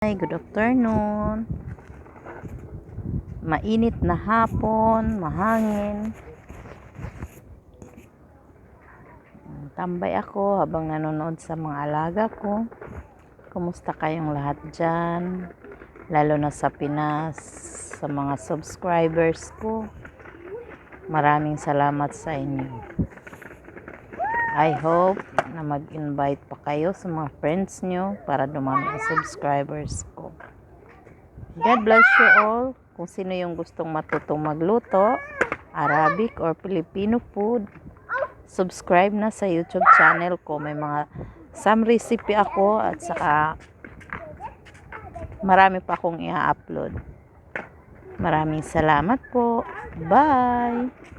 Hi, good afternoon. Mainit na hapon, mahangin. Tambay ako habang nanonood sa mga alaga ko. Kumusta kayong lahat dyan? Lalo na sa Pinas, sa mga subscribers ko. Maraming salamat sa inyo. I hope na mag-invite pa kayo sa mga friends nyo para dumami ang subscribers ko. God bless you all. Kung sino yung gustong matutong magluto, Arabic or Filipino food, subscribe na sa YouTube channel ko. May mga some recipe ako at saka marami pa akong i-upload. Maraming salamat po. Bye!